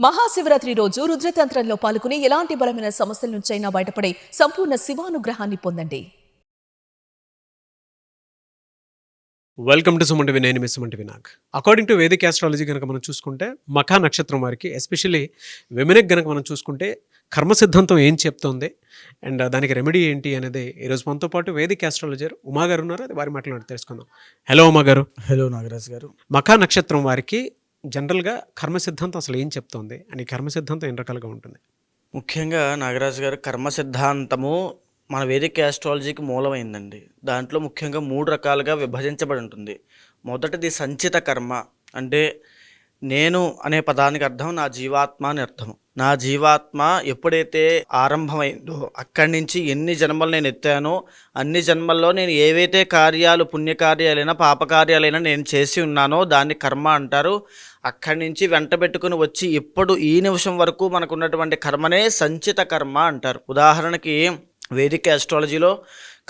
మహాశివరాత్రి రోజు రుద్రతంత్రంలో పాల్గొని ఎలాంటి బలమైన సమస్యల నుంచైనా బయటపడే సంపూర్ణ శివానుగ్రహాన్ని పొందండి. Welcome to Suman TV. నేను మీ Suman TV Nag. According to Vedic astrology కనుక మనం చూసుకుంటే మఖా నక్షత్రం వారికి ఎస్పెషల్లీ విమెన్కి కనుక మనం చూసుకుంటే కర్మ సిద్ధాంతం ఏం చెప్తోంది అండ్ దానికి రెమెడీ ఏంటి అనేది ఈరోజు మనతో పాటు వేదిక్ ఆస్ట్రాలజర్ ఉమా గారు ఉన్నారు. అది వారి మాట్లాడి తెలుసుకుందాం. హలో ఉమా గారు. హలో నాగరాజ్ గారు. మఖా నక్షత్రం వారికి జనరల్గా కర్మ సిద్ధాంతం అసలు ఏం చెప్తోంది అని కర్మ సిద్ధాంతం ఎన్ని రకాలుగా ఉంటుంది? ముఖ్యంగా నాగరాజు గారు, కర్మ సిద్ధాంతము మన వేదిక ఆస్ట్రాలజీకి మూలమైందండి. దాంట్లో ముఖ్యంగా 3 రకాలుగా విభజించబడి ఉంటుంది. మొదటిది సంచిత కర్మ. అంటే నేను అనే పదానికి అర్థం నా జీవాత్మ అని అర్థం. నా జీవాత్మ ఎప్పుడైతే ఆరంభమైందో అక్కడి నుంచి ఎన్ని జన్మలు నేను ఎత్తానో అన్ని జన్మల్లో నేను ఏవైతే కార్యాలు, పుణ్యకార్యాలైనా పాపకార్యాలైనా నేను చేసి ఉన్నానో దాన్ని కర్మ అంటారు. అక్కడి నుంచి వెంట పెట్టుకుని వచ్చి ఇప్పుడు ఈ నిమిషం వరకు మనకు ఉన్నటువంటి కర్మనే సంచిత కర్మ అంటారు. ఉదాహరణకి వేదిక ఆస్ట్రాలజీలో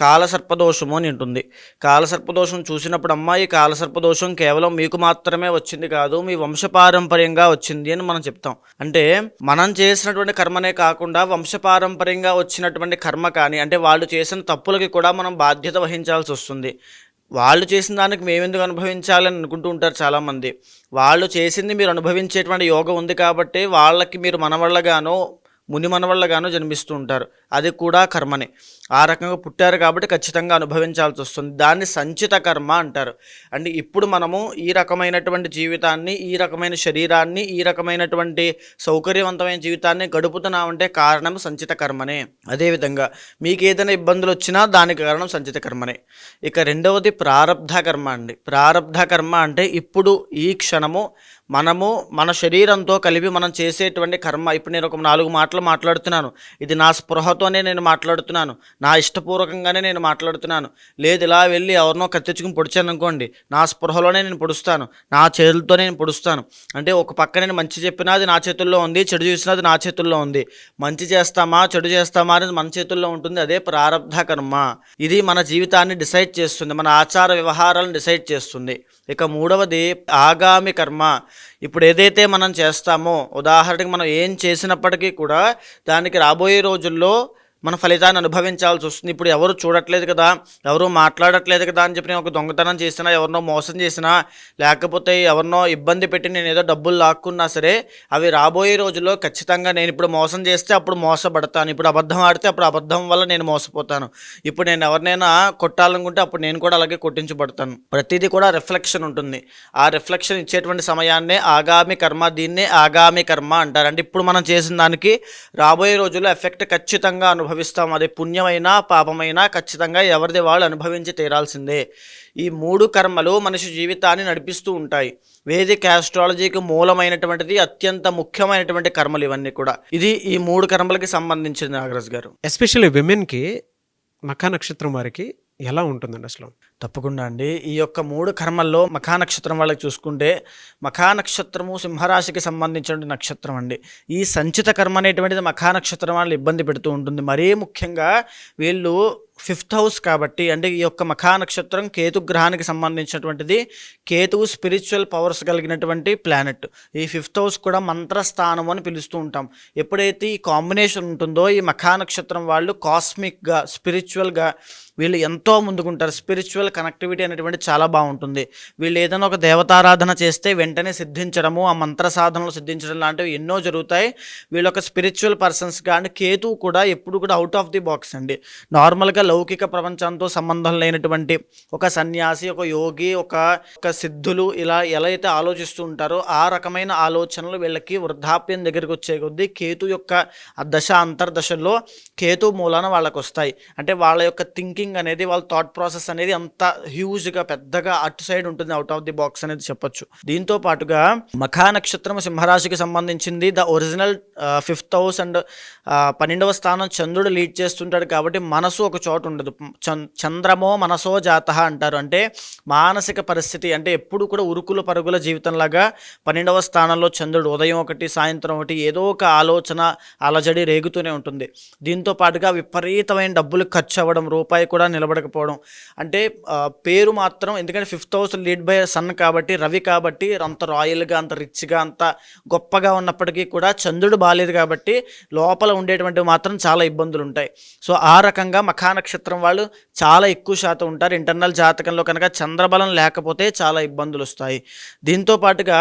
కాలసర్పదోషము అని ఉంటుంది. కాలసర్పదోషం చూసినప్పుడు అమ్మాయి కాలసర్పదోషం కేవలం మీకు మాత్రమే వచ్చింది కాదు, మీ వంశపారంపర్యంగా వచ్చింది అని మనం చెప్తాం. అంటే మనం చేసినటువంటి కర్మనే కాకుండా వంశపారంపర్యంగా వచ్చినటువంటి కర్మ కానీ, అంటే వాళ్ళు చేసిన తప్పులకి కూడా మనం బాధ్యత వహించాల్సి వస్తుంది. వాళ్ళు చేసిన దానికి మేమెందుకు అనుభవించాలని అనుకుంటూ ఉంటారు చాలామంది. వాళ్ళు చేసింది మీరు అనుభవించేటువంటి యోగం ఉంది కాబట్టి వాళ్ళకి మీరు మనవళ్ళగానో ముని మనవళ్ళగానో జన్మిస్తూ ఉంటారు. అది కూడా కర్మనే. ఆ రకంగా పుట్టారు కాబట్టి ఖచ్చితంగా అనుభవించాల్సి వస్తుంది. దాన్ని సంచిత కర్మ అంటారు. అంటే ఇప్పుడు మనము ఈ రకమైనటువంటి జీవితాన్ని, ఈ రకమైన శరీరాన్ని, ఈ రకమైనటువంటి సౌకర్యవంతమైన జీవితాన్ని గడుపుతున్నామంటే కారణం సంచిత కర్మనే. అదేవిధంగా మీకు ఏదైనా ఇబ్బందులు వచ్చినా దానికి కారణం సంచిత కర్మనే. ఇక రెండవది ప్రారబ్ధ కర్మ అండి. ప్రారబ్ధ కర్మ అంటే ఇప్పుడు ఈ క్షణము మనము మన శరీరంతో కలిపి మనం చేసేటువంటి కర్మ. ఇప్పుడు నేను ఒక 4 మాటలు మాట్లాడుతున్నాను, ఇది నా స్పృహతోనే నేను మాట్లాడుతున్నాను, నా ఇష్టపూర్వకంగానే నేను మాట్లాడుతున్నాను. లేదు ఇలా వెళ్ళి ఎవరినో కత్తిచ్చుకుని పొడిచాను అనుకోండి, నా స్పృహలోనే నేను పొడుస్తాను, నా చేతులతోనే నేను పొడుస్తాను. అంటే ఒక పక్క నేను మంచి చెప్పినా అది నా చేతుల్లో ఉంది, చెడు చూసినా అది నా చేతుల్లో ఉంది. మంచి చేస్తామా చెడు చేస్తామా అనేది మన చేతుల్లో ఉంటుంది. అదే ప్రారబ్ధ కర్మ. ఇది మన జీవితాన్ని డిసైడ్ చేస్తుంది, మన ఆచార వ్యవహారాలను డిసైడ్ చేస్తుంది. ఇక మూడవది ఆగామి కర్మ. ఇప్పుడు ఏదైతే మనం చేస్తామో, ఉదాహరణకి మనం ఏం చేసినప్పటికీ కూడా దానికి రాబోయే రోజుల్లో మన ఫలితాన్ని అనుభవించాల్సి వస్తుంది. ఇప్పుడు ఎవరు చూడట్లేదు కదా, ఎవరు మాట్లాడట్లేదు కదా అని చెప్పి నేను ఒక దొంగతనం చేసినా, ఎవరినో మోసం చేసినా, లేకపోతే ఎవరినో ఇబ్బంది పెట్టి నేను ఏదో డబ్బులు లాక్కున్నా సరే అవి రాబోయే రోజుల్లో ఖచ్చితంగా నేను ఇప్పుడు మోసం చేస్తే అప్పుడు మోసపడతాను, ఇప్పుడు అబద్ధం ఆడితే అప్పుడు అబద్ధం వల్ల నేను మోసపోతాను, ఇప్పుడు నేను ఎవరినైనా కొట్టాలనుకుంటే అప్పుడు నేను కూడా అలాగే కొట్టించబడతాను. ప్రతిదీ కూడా రిఫ్లెక్షన్ ఉంటుంది. ఆ రిఫ్లెక్షన్ ఇచ్చేటువంటి సమయాన్నే ఆగామి కర్మ, దీన్నే ఆగామి కర్మ అంటారు. అంటే ఇప్పుడు మనం చేసిన దానికి రాబోయే రోజుల్లో ఎఫెక్ట్ ఖచ్చితంగా అనుభవిస్తాం. అది పుణ్యమైనా పాపమైనా ఖచ్చితంగా ఎవరిది వాళ్ళు అనుభవించి తీరాల్సిందే. ఈ 3 కర్మలు మనిషి జీవితాన్ని నడిపిస్తూ ఉంటాయి. వేదిక ఆస్ట్రాలజీకి మూలమైనటువంటిది, అత్యంత ముఖ్యమైనటువంటి కర్మలు ఇవన్నీ కూడా. ఇది ఈ 3 కర్మలకి సంబంధించింది నాగరాజ్ గారు. ఎస్పెషల్లీ విమెన్కి మఖా నక్షత్రం వారికి ఎలా ఉంటుందండి అసలు? తప్పకుండా అండి. ఈ యొక్క 3 కర్మల్లో మఖా నక్షత్రం వాళ్ళకి చూసుకుంటే, మఖా నక్షత్రము సింహరాశికి సంబంధించిన నక్షత్రం అండి. ఈ సంచిత కర్మ అనేటువంటిది మఖా నక్షత్రం వాళ్ళు ఇబ్బంది పెడుతూ ఉంటుంది. మరీ ముఖ్యంగా వీళ్ళు 5th హౌస్ కాబట్టి, అంటే ఈ యొక్క మఖా నక్షత్రం కేతు గ్రహానికి సంబంధించినటువంటిది. కేతువు స్పిరిచువల్ పవర్స్ కలిగినటువంటి ప్లానెట్. ఈ 5th హౌస్ కూడా మంత్రస్థానం అని పిలుస్తూ ఉంటాం. ఎప్పుడైతే ఈ కాంబినేషన్ ఉంటుందో ఈ మఖా నక్షత్రం వాళ్ళు కాస్మిక్గా, స్పిరిచువల్గా వీళ్ళు ఎంతో ముందుకుంటారు. స్పిరిచువల్ కనెక్టివిటీ అనేటువంటి చాలా బాగుంటుంది. వీళ్ళు ఏదైనా ఒక దేవతారాధన చేస్తే వెంటనే సిద్ధించడము, ఆ మంత్ర సాధనలు సిద్ధించడం లాంటివి ఎన్నో జరుగుతాయి. వీళ్ళు ఒక స్పిరిచువల్ పర్సన్స్గా. అండ్ కేతువు కూడా ఎప్పుడు కూడా అవుట్ ఆఫ్ ది బాక్స్ అండి. నార్మల్గా లౌకిక ప్రపంచంతో సంబంధం లేనటువంటి ఒక సన్యాసి, ఒక యోగి, ఒక సిద్ధులు ఇలా ఎలా అయితే ఆలోచిస్తూ ఉంటారో ఆ రకమైన ఆలోచనలు వీళ్ళకి వృద్ధాప్యం దగ్గరికి వచ్చే కొద్దీ కేతు యొక్క దశ అంతర్దశల్లో కేతు మూలాన వాళ్ళకు వస్తాయి. అంటే వాళ్ళ యొక్క థింకింగ్ అనేది, వాళ్ళ థాట్ ప్రాసెస్ అనేది అంత హ్యూజ్గా పెద్దగా అటు సైడ్ ఉంటుంది, అవుట్ ఆఫ్ ది బాక్స్ అనేది చెప్పొచ్చు. దీంతో పాటుగా మఖా నక్షత్రం సింహరాశికి సంబంధించింది. The original 5th house and 12వ స్థానం చంద్రుడు లీడ్ చేస్తుంటాడు కాబట్టి మనసు ఒక చోట ఉండదు. చంద్రమో మనసో జాతః అంటారు. అంటే మానసిక పరిస్థితి, అంటే ఎప్పుడు కూడా ఉరుకుల పరుగుల జీవితంలాగా 12వ స్థానంలో చంద్రుడు ఉదయం ఒకటి సాయంత్రం ఒకటి ఏదో ఒక ఆలోచన అలజడి రేగుతూనే ఉంటుంది. దీంతో పాటుగా విపరీతమైన డబ్బులు ఖర్చు అవ్వడం, రూపాయి కూడా నిలబడకపోవడం. అంటే పేరు మాత్రం, ఎందుకంటే 5th house lead by sun కాబట్టి, రవి కాబట్టి అంత రాయల్గా, అంత రిచ్గా, అంత గొప్పగా ఉన్నప్పటికీ కూడా చంద్రుడు బాలేదు కాబట్టి లోపల ఉండేటువంటివి మాత్రం చాలా ఇబ్బందులు ఉంటాయి. సో ఆ రకంగా మఖా నక్షత్రం వాళ్ళు చాలా ఎక్కువ శాతం ఉంటారు. ఇంటర్నల్ జాతకంలో కనుక చంద్రబలం లేకపోతే చాలా ఇబ్బందులు వస్తాయి. దీంతో పాటుగా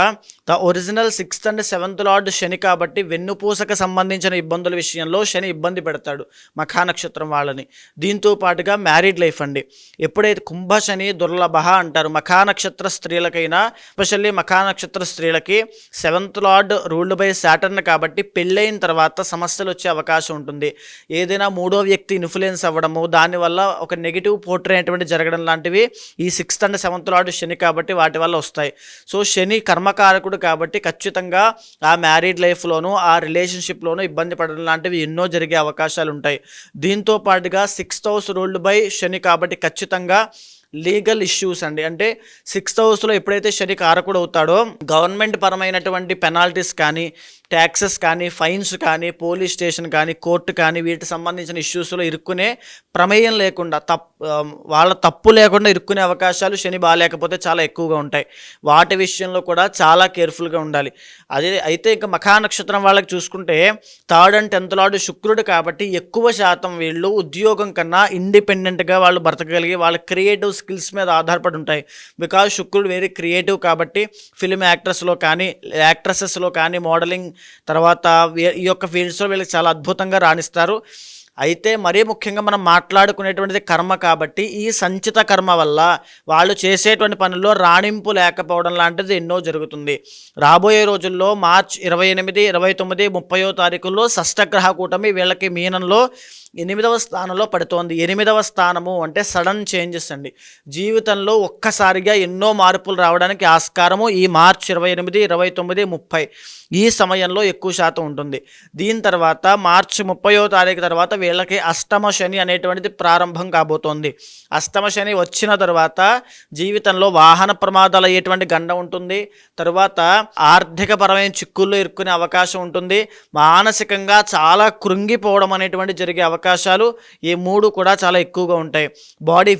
the original 6th and 7th lord Shani కాబట్టి వెన్నుపూసకు సంబంధించిన ఇబ్బందుల విషయంలో శని ఇబ్బంది పెడతాడు మఖా నక్షత్రం వాళ్ళని. దీంతో పాటుగా మ్యారీడ్ లైఫ్ అండి, ఎప్పుడైతే కుంభ శని దుర్లభ అంటారు. మఖా నక్షత్ర స్త్రీలకైనా, ఎస్పెషల్లీ మఖా నక్షత్ర స్త్రీలకి 7th lord ruled by Saturn కాబట్టి పెళ్ళైన తర్వాత సమస్యలు వచ్చే అవకాశం ఉంటుంది. ఏదైనా మూడో వ్యక్తి ఇన్ఫ్లుయెన్స్ అవ్వడము, దానివల్ల ఒక నెగిటివ్ పోర్ట్రే అటువంటి జరగడం లాంటివి ఈ 6th and 7th lord Shani కాబట్టి వాటి వల్ల వస్తాయి. సో శని కర్మకారకుడు కాబట్టి ఖచ్చితంగా ఆ మ్యారీడ్ లైఫ్లోనూ, ఆ రిలేషన్షిప్లోనూ ఇబ్బంది పడడం లాంటివి ఎన్నో జరిగే అవకాశాలు ఉంటాయి. దీంతో పాటుగా 6th హౌస్ రూల్డ్ బై శని కాబట్టి ఖచ్చితంగా లీగల్ ఇష్యూస్ అండి. అంటే 6th హౌస్లో ఎప్పుడైతే శని కారకుడు అవుతాడో గవర్నమెంట్ పరమైనటువంటి పెనాల్టీస్ కానీ, ట్యాక్సెస్ కానీ, ఫైన్స్ కానీ, పోలీస్ స్టేషన్ కానీ, కోర్టు కానీ, వీటికి సంబంధించిన ఇష్యూస్లో ఇరుక్కునే ప్రమేయం లేకుండా, వాళ్ళ తప్పు లేకుండా ఇరుక్కునే అవకాశాలు శని బాగాలేకపోతే చాలా ఎక్కువగా ఉంటాయి. వాటి విషయంలో కూడా చాలా కేర్ఫుల్గా ఉండాలి. అయితే ఇంకా మఖా నక్షత్రం వాళ్ళకి చూసుకుంటే 3rd and 10th లార్డ్ శుక్రుడు కాబట్టి ఎక్కువ శాతం వీళ్ళు ఉద్యోగం కన్నా ఇండిపెండెంట్గా వాళ్ళు బ్రతకగలిగి వాళ్ళ క్రియేటివ్ స్కిల్స్ మీద ఆధారపడి ఉంటాయి. బికాజ్ శుక్రుడు వెరీ క్రియేటివ్ కాబట్టి ఫిల్మ్ యాక్ట్రెస్లో కానీ, యాక్ట్రెసెస్లో కానీ, మోడలింగ్ తర్వాత ఈ యొక్క ఫీల్డ్స్లో వీళ్ళకి చాలా అద్భుతంగా రాణిస్తారు. అయితే మరీ ముఖ్యంగా మనం మాట్లాడుకునేటువంటిది కర్మ కాబట్టి ఈ సంచిత కర్మ వల్ల వాళ్ళు చేసేటువంటి పనుల్లో రాణింపు లేకపోవడం లాంటిది ఎన్నో జరుగుతుంది. రాబోయే రోజుల్లో మార్చ్ 28, 29, 30వ తారీఖుల్లో షష్టగ్రహ కూటమి వీళ్ళకి మీనంలో 8వ స్థానంలో పడుతోంది. 8వ స్థానము అంటే సడన్ చేంజెస్ అండి. జీవితంలో ఒక్కసారిగా ఎన్నో మార్పులు రావడానికి ఆస్కారము ఈ మార్చ్ 28, 29, 30 ఈ సమయంలో ఎక్కువ శాతం ఉంటుంది. దీని తర్వాత మార్చి 30వ తారీఖు తర్వాత వీళ్ళకి అష్టమ శని అనేటువంటిది ప్రారంభం కాబోతోంది. అష్టమ శని వచ్చిన తర్వాత జీవితంలో వాహన ప్రమాదాలు అయ్యేటువంటి గండం ఉంటుంది. తర్వాత ఆర్థికపరమైన చిక్కుల్లో ఇరుక్కునే అవకాశం ఉంటుంది. మానసికంగా చాలా కృంగిపోవడం అనేటువంటి జరిగే అవకాశాలు ఈ 3 కూడా చాలా ఎక్కువగా ఉంటాయి.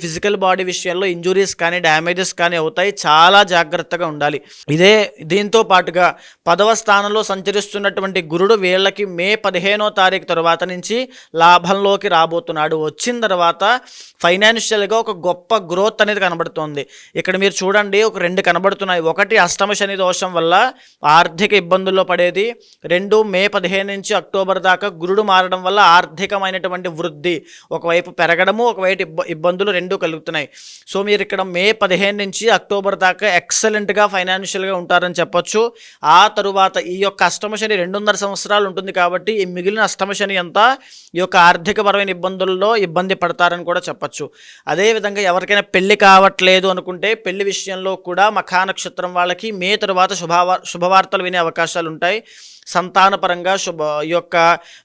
ఫిజికల్ బాడీ విషయంలో ఇంజురీస్ కానీ, డ్యామేజెస్ కానీ అవుతాయి. చాలా జాగ్రత్తగా ఉండాలి. దీంతో పాటుగా 10వ స్థానంలో సంచరిస్తున్నటువంటి గురుడు వీళ్ళకి మే 15వ తారీఖు తర్వాత నుంచి లాభంలోకి రాబోతున్నాడు. వచ్చిన తర్వాత ఫైనాన్షియల్గా ఒక గొప్ప గ్రోత్ అనేది కనబడుతోంది. ఇక్కడ మీరు చూడండి, ఒక 2 కనబడుతున్నాయి. ఒకటి అష్టమ శని దోషం వల్ల ఆర్థిక ఇబ్బందుల్లో పడేది. 2 మే 15 నుంచి అక్టోబర్ దాకా గురుడు మారడం వల్ల ఆర్థికమైనటువంటి వృద్ధి, ఒకవైపు పెరగడము, ఒకవైపు ఇబ్బందులు 2 కలుగుతున్నాయి. సో మీరు ఇక్కడ మే 15 నుంచి అక్టోబర్ దాకా ఎక్సలెంట్గా ఫైనాన్షియల్గా ఉంటారని చెప్పొచ్చు. ఆ తరువాత ఈ యొక్క అష్టమ శని 2.5 సంవత్సరాలు ఉంటుంది కాబట్టి ఈ మిగిలిన అష్టమ శని అంతా ఈ యొక్క ఆర్థికపరమైన ఇబ్బందుల్లో ఇబ్బంది పడతారని కూడా చెప్పచ్చు. అదేవిధంగా ఎవరికైనా పెళ్లి కావట్లేదు అనుకుంటే పెళ్లి విషయంలో కూడా మఖా నక్షత్రం వాళ్ళకి మే తరువాత శుభవార్తలు వినే అవకాశాలు ఉంటాయి. సంతానపరంగా ఈ యొక్క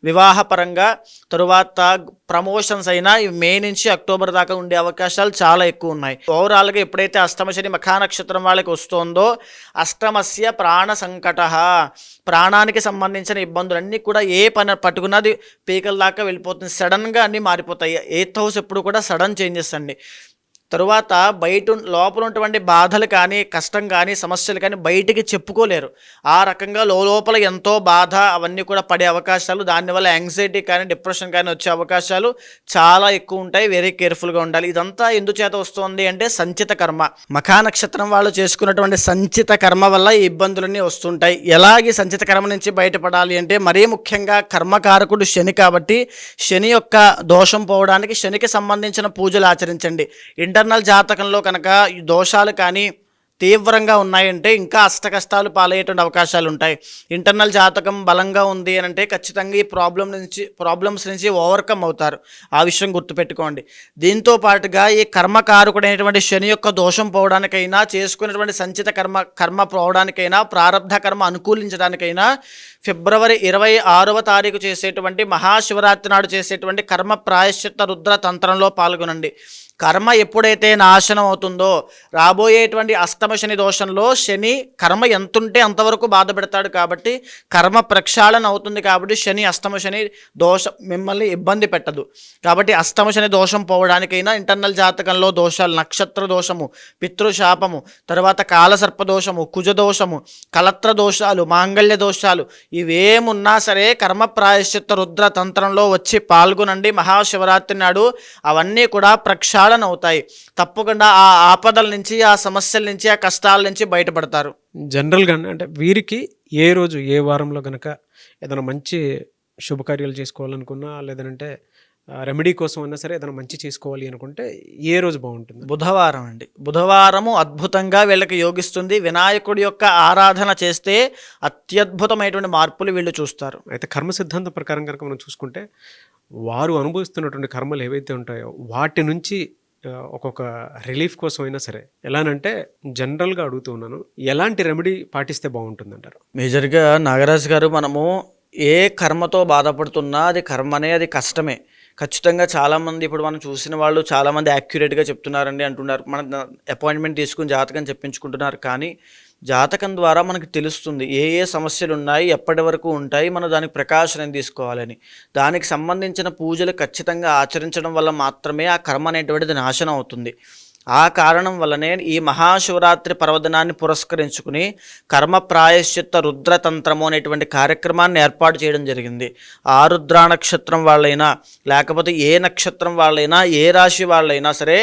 వివాహపరంగా, తరువాత ప్రమోషన్స్ అయినా మే నుంచి అక్టోబర్ దాకా ఉండే అవకాశాలు చాలా ఎక్కువ ఉన్నాయి. ఓవరాల్గా ఎప్పుడైతే అష్టమ శని మఖా నక్షత్రం వాళ్ళకి వస్తుందో అష్టమస్య ప్రాణ సంకట, ప్రాణానికి సంబంధించిన ఇబ్బందులన్నీ కూడా ఏ పని పట్టుకున్నది పీకల దాకా వెళ్ళిపోతుంది. సడన్గా అన్నీ మారిపోతాయి. 8th హౌస్ ఎప్పుడు కూడా సడన్ చేంజెస్ అండి. తరువాత లోపల ఉన్నటువంటి బాధలు కానీ, కష్టం కానీ, సమస్యలు కానీ బయటికి చెప్పుకోలేరు. ఆ రకంగా లోపల ఎంతో బాధ అవన్నీ కూడా పడే అవకాశాలు, దానివల్ల యాంగ్జైటీ కానీ, డిప్రెషన్ కానీ వచ్చే అవకాశాలు చాలా ఎక్కువ ఉంటాయి. వెరీ కేర్ఫుల్గా ఉండాలి. ఇదంతా ఎందుచేత వస్తుంది అంటే సంచిత కర్మ. మఖా నక్షత్రం వాళ్ళు చేసుకున్నటువంటి సంచిత కర్మ వల్ల ఈ ఇబ్బందులన్నీ వస్తుంటాయి. ఎలాగే సంచిత కర్మ నుంచి బయటపడాలి అంటే మరీ ముఖ్యంగా కర్మకారకుడు శని కాబట్టి శని యొక్క దోషం పోవడానికి శనికి సంబంధించిన పూజలు ఆచరించండి. ఇంటర్నల్ జాతకంలో కనుక దోషాలు కానీ తీవ్రంగా ఉన్నాయంటే ఇంకా అష్టకష్టాలు పాలయ్యేటువంటి అవకాశాలు ఉంటాయి. ఇంటర్నల్ జాతకం బలంగా ఉంది అని అంటే ఖచ్చితంగా ఈ ప్రాబ్లమ్స్ నుంచి ఓవర్కమ్ అవుతారు. ఆ విషయం గుర్తుపెట్టుకోండి. దీంతో పాటుగా ఈ కర్మకారకుడైనటువంటి శని యొక్క దోషం పోవడానికైనా, చేసుకునేటువంటి సంచిత కర్మ పోవడానికైనా, ప్రారబ్ధ కర్మ అనుకూలించడానికైనా ఫిబ్రవరి 26వ తారీఖు చేసేటువంటి మహాశివరాత్రి నాడు చేసేటువంటి కర్మ ప్రాయశ్చిత్త రుద్ర తంత్రంలో పాల్గొనండి. కర్మ ఎప్పుడైతే నాశనం అవుతుందో రాబోయేటువంటి అష్టమ అష్టమ శని దోషంలో శని కర్మ ఎంతుంటే అంతవరకు బాధ పెడతాడు కాబట్టి కర్మ ప్రక్షాళన అవుతుంది కాబట్టి శని అష్టమ శని దోషం మిమ్మల్ని ఇబ్బంది పెట్టదు. కాబట్టి అష్టమ శని దోషం పోవడానికైనా ఇంటర్నల్ జాతకంలో దోషాలు, నక్షత్ర దోషము, పితృశాపము, తర్వాత కాలసర్ప దోషము, కుజ దోషము, కలత్ర దోషాలు, మాంగళ్య దోషాలు ఇవేమున్నా సరే కర్మ ప్రాయశ్చిత్త రుద్ర తంత్రంలో వచ్చి పాల్గొనండి. మహాశివరాత్రి నాడు అవన్నీ కూడా ప్రక్షాళన అవుతాయి. తప్పకుండా ఆ ఆపదల నుంచి, ఆ సమస్యల నుంచి, ఆ కష్టాల నుంచి బయటపడతారు. జనరల్గా అంటే వీరికి ఏ రోజు ఏ వారంలో గనక ఏదైనా మంచి శుభకార్యాలు చేసుకోవాలనుకున్నా, లేదంటే రెమెడీ కోసం అయినా సరే ఏదైనా మంచి చేసుకోవాలి అనుకుంటే ఏ రోజు బాగుంటుంది? బుధవారం అండి. బుధవారము అద్భుతంగా వీళ్ళకి యోగిస్తుంది. వినాయకుడి యొక్క ఆరాధన చేస్తే అత్యద్భుతమైనటువంటి మార్పులు వీళ్ళు చూస్తారు. అయితే కర్మ సిద్ధాంతం ప్రకారం కనుక మనం చూసుకుంటే వారు అనుభవిస్తున్నటువంటి కర్మలు ఏవైతే ఉంటాయో వాటి నుంచి ఒక్కొక్క రిలీఫ్ కోసం అయినా సరే ఎలానంటే జనరల్గా అడుగుతూ ఉన్నాను, ఎలాంటి రెమెడీ పాటిస్తే బాగుంటుంది అంటారు? మేజర్గా నాగరాజు గారు, మనము ఏ కర్మతో బాధపడుతున్నా అది కర్మనే, అది కష్టమే. ఖచ్చితంగా చాలామంది ఇప్పుడు మనం చూసిన వాళ్ళు చాలామంది యాక్యురేట్గా చెప్తున్నారండి అంటున్నారు. మన అపాయింట్మెంట్ తీసుకుని జాతకం చెప్పించుకుంటున్నారు. కానీ జాతకం ద్వారా మనకు తెలుస్తుంది ఏ ఏ సమస్యలు ఉన్నాయి, ఎప్పటి వరకు ఉంటాయి, మనం దానికి ప్రికాషన్ తీసుకోవాలని. దానికి సంబంధించిన పూజలు ఖచ్చితంగా ఆచరించడం వల్ల మాత్రమే ఆ కర్మ అనేటువంటిది నాశనం అవుతుంది. ఆ కారణం వల్లనే ఈ మహాశివరాత్రి పర్వదినాన్ని పురస్కరించుకుని కర్మ ప్రాయశ్చిత్త రుద్రతంత్రము అనేటువంటి కార్యక్రమాన్ని ఏర్పాటు చేయడం జరిగింది. ఆ రుద్రా నక్షత్రం వాళ్ళైనా, లేకపోతే ఏ నక్షత్రం వాళ్ళైనా, ఏ రాశి వాళ్ళైనా సరే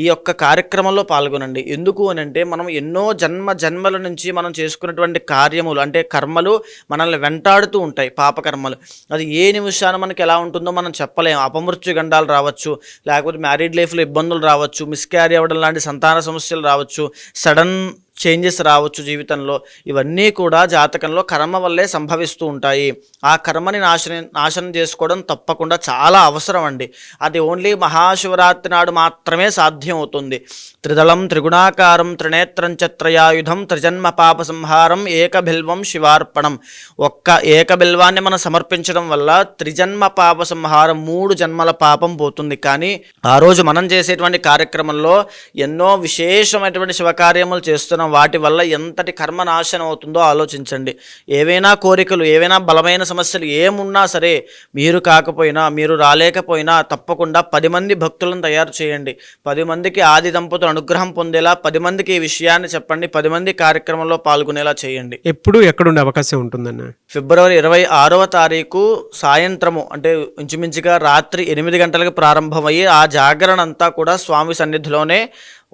ఈ యొక్క కార్యక్రమంలో పాల్గొనండి. ఎందుకు అని అంటే మనం ఎన్నో జన్మల నుంచి మనం చేసుకున్నటువంటి కార్యములు అంటే కర్మలు మనల్ని వెంటాడుతూ ఉంటాయి, పాపకర్మలు. అది ఏ నిమిషాన మనకి ఎలా ఉంటుందో మనం చెప్పలేము. అపమృత్యు గండాలు రావచ్చు, లేకపోతే మ్యారీడ్ లైఫ్లో ఇబ్బందులు రావచ్చు, మిస్క్యారీ అవ్వడం లాంటి సంతాన సమస్యలు రావచ్చు, సడన్ చేంజెస్ రావచ్చు జీవితంలో. ఇవన్నీ కూడా జాతకంలో కర్మ వల్లే సంభవిస్తూ ఉంటాయి. ఆ కర్మని నాశనం చేసుకోవడం తప్పకుండా చాలా అవసరం అండి. అది ఓన్లీ మహాశివరాత్రి నాడు మాత్రమే సాధ్యం అవుతుంది. త్రిదళం త్రిగుణాకారం త్రినేత్రం చత్రయాయుధం త్రిజన్మ పాప సంహారం ఏకబిల్వం శివార్పణం. ఒక్క ఏకబిల్వాన్ని మనం సమర్పించడం వల్ల త్రిజన్మ పాప సంహారం, 3 జన్మల పాపం పోతుంది. కానీ ఆ రోజు మనం చేసేటువంటి కార్యక్రమంలో ఎన్నో విశేషమైనటువంటి శివకార్యములు చేస్తున్నాం. వాటి వల్ల ఎంతటి కర్మ నాశనం అవుతుందో ఆలోచించండి. ఏవైనా కోరికలు, ఏవైనా బలమైన సమస్యలు ఏమున్నా సరే మీరు కాకపోయినా, మీరు రాలేకపోయినా తప్పకుండా 10 మంది భక్తులను తయారు చేయండి. 10 మందికి ఆది దంపతులు అనుగ్రహం పొందేలా 10 మందికి ఈ విషయాన్ని చెప్పండి. 10 మంది కార్యక్రమంలో పాల్గొనేలా చేయండి. ఎప్పుడు ఎక్కడుండే అవకాశం ఉంటుందన్న? ఫిబ్రవరి 26వ తారీఖు సాయంత్రము, అంటే ఇంచుమించుగా రాత్రి 8 గంటలకు ప్రారంభమయ్యి ఆ జాగరణ అంతా కూడా స్వామి సన్నిధిలోనే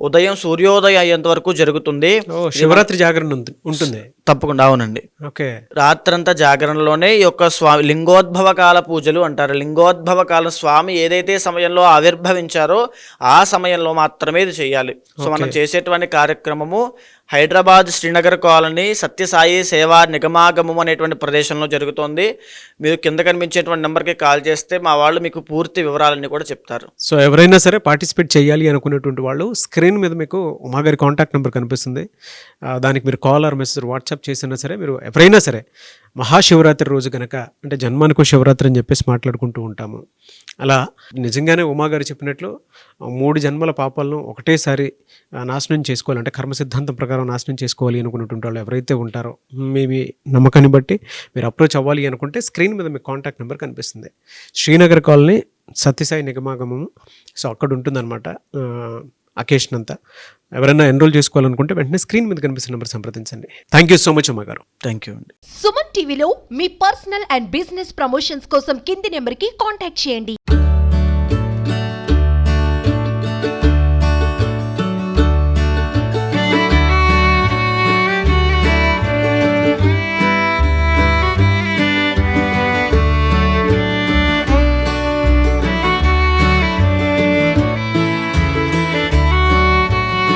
ఉదయం సూర్యోదయం అయ్యేంత వరకు జరుగుతుంది. శివరాత్రి జాగరణ ఉంటుంది తప్పకుండా. అవునండి. ఓకే. రాత్రంతా జాగరణలోనే ఈ యొక్క స్వామి లింగోద్భవ కాల పూజలు అంటారు. లింగోద్భవ కాల స్వామి ఏదైతే సమయంలో ఆవిర్భవించారో ఆ సమయంలో మాత్రమే ఇది చేయాలి. సో మనం చేసేటువంటి కార్యక్రమము హైదరాబాద్ శ్రీనగర్ కాలనీ సత్యసాయి సేవా నిగమాగమం అనేటువంటి ప్రదేశంలో జరుగుతోంది. మీరు కింద కనిపించేటువంటి నెంబర్కి కాల్ చేస్తే మా వాళ్ళు మీకు పూర్తి వివరాలన్నీ కూడా చెప్తారు. సో ఎవరైనా సరే పార్టిసిపేట్ చేయాలి అనుకునేటువంటి వాళ్ళు స్క్రీన్ మీద మీకు ఉమాగారి కాంటాక్ట్ నెంబర్ కనిపిస్తుంది. దానికి మీరు కాల్ ఆర్ మెసేజ్ వాట్సాప్ చేసినా సరే, మీరు ఎవరైనా సరే మహాశివరాత్రి రోజు కనుక, అంటే జన్మానికి శివరాత్రి అని చెప్పేసి మాట్లాడుకుంటూ ఉంటాము. అలా నిజంగానే ఉమాగారు చెప్పినట్లు 3 జన్మల పాపాలను ఒకటేసారి నాశనం చేసుకోవాలి, అంటే కర్మ సిద్ధాంతం ప్రకారం నాశనం చేసుకోవాలి అనుకున్నటువంటి వాళ్ళు ఎవరైతే ఉంటారో మీ నమ్మకాన్ని బట్టి మీరు అప్రోచ్ అవ్వాలి అనుకుంటే స్క్రీన్ మీద మీకు కాంటాక్ట్ నెంబర్ కనిపిస్తుంది. శ్రీనగర్ కాలనీ సత్యసాయి నిగమాగమము. సో అక్కడ ఉంటుందన్నమాట అకేషన్ అంతా. ఎవరైనా ఎన్రోల్ చేసుకోవాలనుకుంటే వెంటనే స్క్రీన్ మీద కనిపిస్తున్న నెంబర్ సంప్రదించండి. Thank you so much Uma గారు. థ్యాంక్ యూ అండి. సుమన్ టీవీలో మీ పర్సనల్ అండ్ బిజినెస్ ప్రమోషన్స్ కోసం కింది నెంబర్కి కాంటాక్ట్ చేయండి.